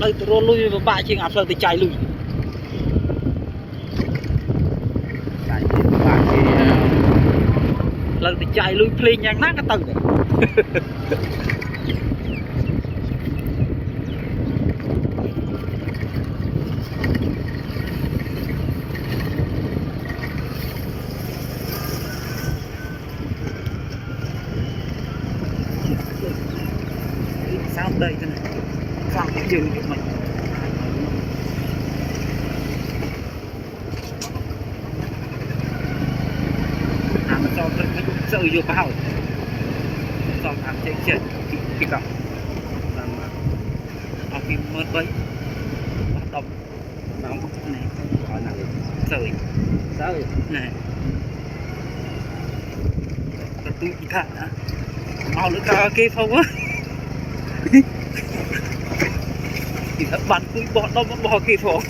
lấy từ rô lui và bạ chiên áp từ chạy lui lần từ chạy lui play nhang nát cái tầng này sao đây thế này sao cái dừng của mình mình cho cái sợi vô bao cho ăn chạy chạy cái cọc ở cái mơn bấy bắt đầu nóng này gọi là sợi này tôi bị thả mau nữa karaoke không á thì thật bắn tôi bỏ đâu mà bỏ kịp không